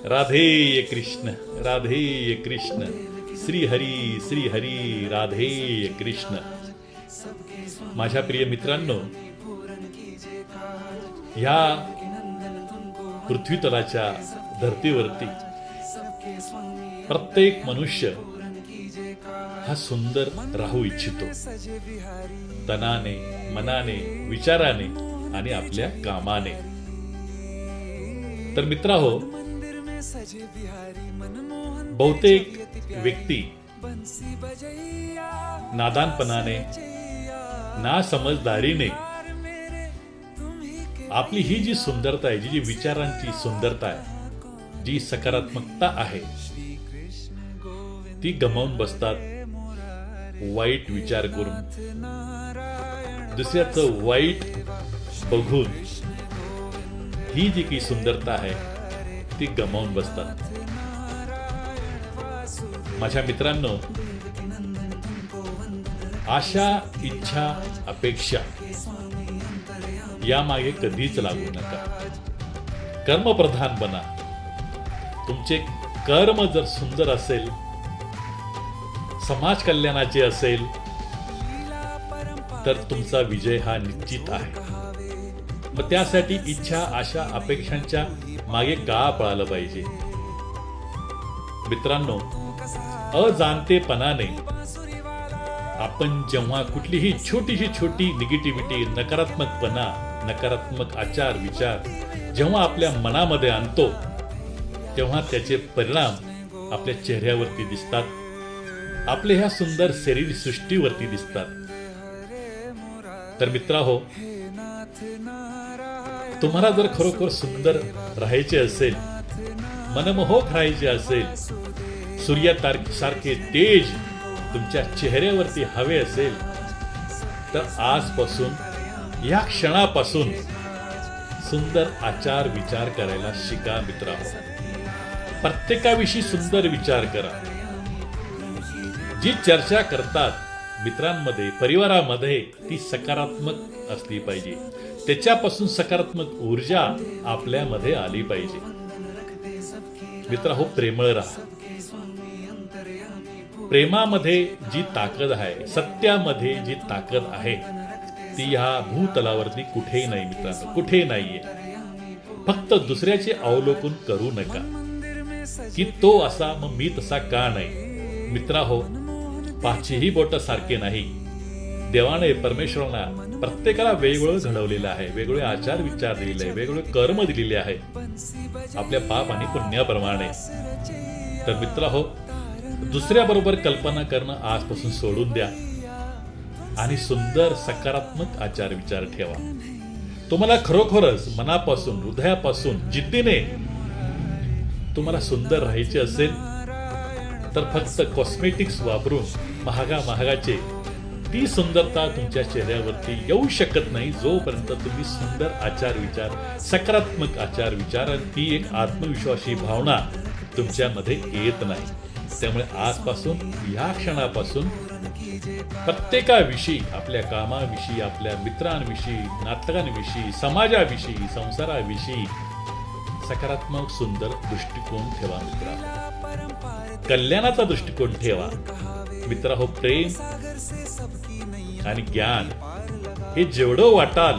राधे कृष्ण राधे कृष्ण श्री हरी राधे कृष्ण. माझ्या प्रिय मित्रांनो, ह्या पृथ्वीतलाच्या धर्तीवरती प्रत्येक मनुष्य हा सुंदर राहू इच्छितो, तनाने, मनाने, विचाराने आणि आपल्या कामाने. तर मित्रांनो, बहुतेक व्यक्ती नादानपणाने, नासमजदारीने आपली ही जी सुंदरता आहे, जी विचारांची सुंदरता आहे, जी सकारात्मकता आहे, ती गमावून बसतात वाईट विचार करून, दुसऱ्याचं वाईट बघून. ही जी काही सुंदरता आहे ती गमावून बसतात. माझ्या मित्रांनो, आशा, इच्छा, अपेक्षा यामागे कधीच लागू नका. कर्मप्रधान बना. तुमचे कर्म जर सुंदर असेल, समाज कल्याणाचे असेल, तर तुमचा विजय हा निश्चित आहे. मग त्यासाठी इच्छा, आशा, अपेक्षांच्या मागे का पळालं पाहिजे? मित्रांनो, अजाणतेपणाने आपण जेव्हा कुठलीही छोटी निगेटिव्हिटी, नकारात्मकपणा, नकारात्मक आचार विचार जेव्हा आपल्या मनामध्ये आणतो, तेव्हा त्याचे परिणाम आपल्या चेहऱ्यावरती दिसतात, आपल्या ह्या सुंदर शरीर सृष्टीवरती दिसतात. तर मित्रांनो, तुम्हाला जर खरोखर सुंदर राहायचे असेल, मनमोहक राहायचे असेल, सूर्यासारखे तेज तुमच्या चेहऱ्यावरती हवे असेल, तर आजपासून, या क्षणापासून सुंदर आचार विचार करायला शिका मित्रांनो. प्रत्येकाविषयी सुंदर विचार करा. जी चर्चा करतात मित्रांमध्ये, परिवारामध्ये, ती सकारात्मक असली पाहिजे. त्याच्यापासून सकारात्मक ऊर्जा आपल्यामध्ये आली पाहिजे. मित्रांनो, प्रेमळ राहा. प्रेमामध्ये जी ताकद आहे, सत्यामध्ये जी ताकद आहे, ती ह्या भूतलावरती कुठेही नाही मित्रांनो, कुठेही नाहीये. फक्त दुसऱ्याचे अवलोकन करू नका की तो असा मग मी तसा का नाही. मित्रांनो, पाचही बोट सारखे नाही. देवाने, परमेश्वराने प्रत्येकाला वेगवेगळं घडवलेलं आहे, वेगवेगळे आचार विचार दिलेले आहे, वेगवेगळे कर्म दिलेले आहे आपल्या पाप आणि पुण्याप्रमाणे. तर मित्रांनो, दुसऱ्याबरोबर कल्पना करणं आजपासून सोडून द्या आणि सुंदर सकारात्मक आचार विचार ठेवा. तुम्हाला खरोखरच मनापासून, हृदयापासून, जिद्दीने तुम्हाला सुंदर राहायचे असेल, तर फक्त कॉस्मेटिक्स वापरून महागाचे ती सुंदरता तुमच्या चेहऱ्यावरती येऊ शकत नाही जोपर्यंत तुम्ही सुंदर आचार विचार, सकारात्मक आचार विचार, ती एक आत्मविश्वासी भावना तुमच्यामध्ये येत नाही. त्यामुळे आजपासून, या क्षणापासून प्रत्येकाविषयी, आपल्या कामाविषयी, आपल्या मित्रांविषयी, नातकांविषयी, समाजाविषयी, संसाराविषयी सकारात्मक सुंदर दृष्टिकोन ठेवा मित्रांनो. कल्याणाचा दृष्टिकोन ठेवा मित्रांनो. प्रेम आणि ज्ञान हे जेवढं वाटाल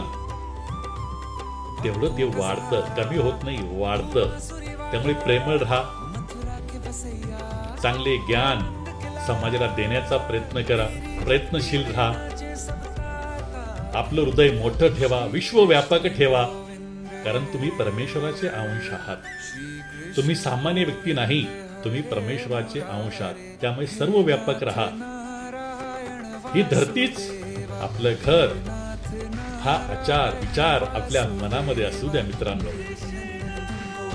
तेवढं ते वाढतं, कमी होत नाही, वाढतं. त्यामुळे प्रेमळ राहा, चांगले ज्ञान समाजाला देण्याचा प्रयत्न करा, प्रयत्नशील राहा. आपलं हृदय मोठं ठेवा, विश्वव्यापक ठेवा, कारण तुम्ही परमेश्वराचे अंश आहात. तुम्ही सामान्य व्यक्ती नाही, तुम्ही परमेश्वराचे अंश आहात. त्यामुळे सर्व व्यापक राहा. ही धरतीच आपलं घर. हा आचार विचार आपल्या मनामध्ये असू द्या मित्रांनो.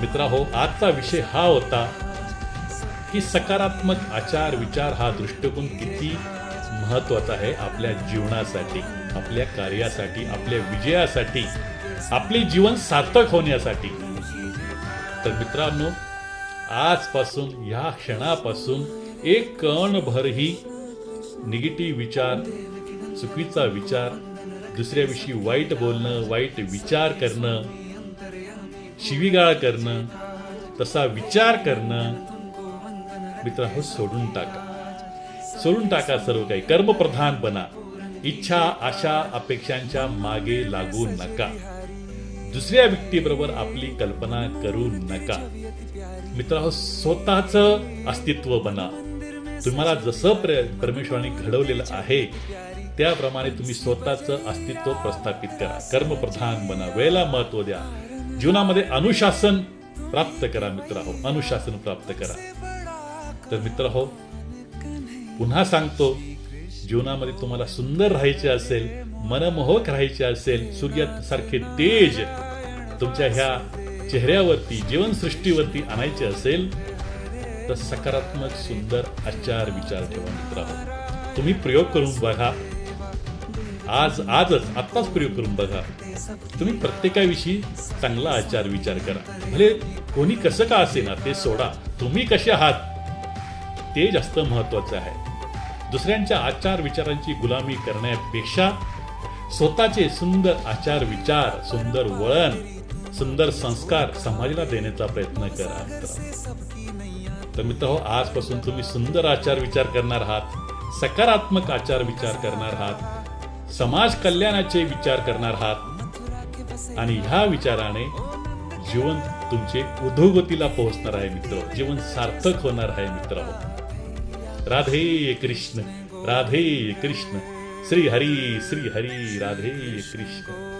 मित्रांनो, आजचा विषय हा होता की सकारात्मक आचार विचार हा दृष्टिकोन किती महत्वाचा आहे आपल्या जीवनासाठी, आपल्या कार्यासाठी, आपल्या विजयासाठी, आपले जीवन सार्थक होण्यासाठी. तर मित्रांनो, आजपासून, या क्षणापासून एक कणभरही निगेटिव्ह विचार, चुकीचा विचार, दुसऱ्याविषयी वाईट बोलणं, वाईट विचार करणं, शिवीगाळ करणं, तसा विचार करणं मित्रांनो सोडून टाका. सोडून टाका सर्व काही. कर्मप्रधान बना. इच्छा, आशा, अपेक्षांच्या मागे लागू नका. दुसऱ्या व्यक्तीबरोबर आपली कल्पना करू नका. मित्रांनो स्वतःचं अस्तित्व बना. तुम्हाला जसं परमेश्वराने घडवलेलं आहे त्याप्रमाणे तुम्ही स्वतःचं अस्तित्व प्रस्थापित करा. कर्मप्रधान बना. वेळेला महत्व द्या. जीवनामध्ये अनुशासन प्राप्त करा मित्रांनो. अनुशासन प्राप्त करा. तर मित्रांनो पुन्हा सांगतो, जीवनामध्ये तुम्हाला सुंदर राहायचे असेल, मनमोहक राहायचे असेल, सूर्यासारखे तेज तुमच्या ह्या चेहऱ्यावरती, जीवनसृष्टीवरती आणायचे असेल तर सकारात्मक सुंदर आचार विचार ठेवा मित्रांनो. तुम्ही प्रयोग करून बघा. आजच आत्ताच प्रयोग करून बघा. तुम्ही प्रत्येकाविषयी चांगला आचार विचार करा. भले कोणी कसं का असे ना ते सोडा. तुम्ही कसे आहात ते जास्त महत्वाचं आहे. दुसऱ्यांच्या आचार विचारांची गुलामी करण्यापेक्षा स्वतःचे सुंदर आचार विचार, सुंदर वळण, सुंदर संस्कार समाजाला देण्याचा प्रयत्न करा. तर मित्रांनो आजपासून तुम्ही सुंदर आचार विचार करणार आहात, सकारात्मक आचार विचार करणार आहात, समाज कल्याणाचे विचार करणार आहात आणि ह्या विचाराने जीवन तुमचे उधोगतीला पोहोचणार आहे मित्र. जीवन सार्थक होणार आहे मित्रांनो. राधे कृष्ण, राधे कृष्ण. श्री हरी, श्री हरी. राधे कृष्ण.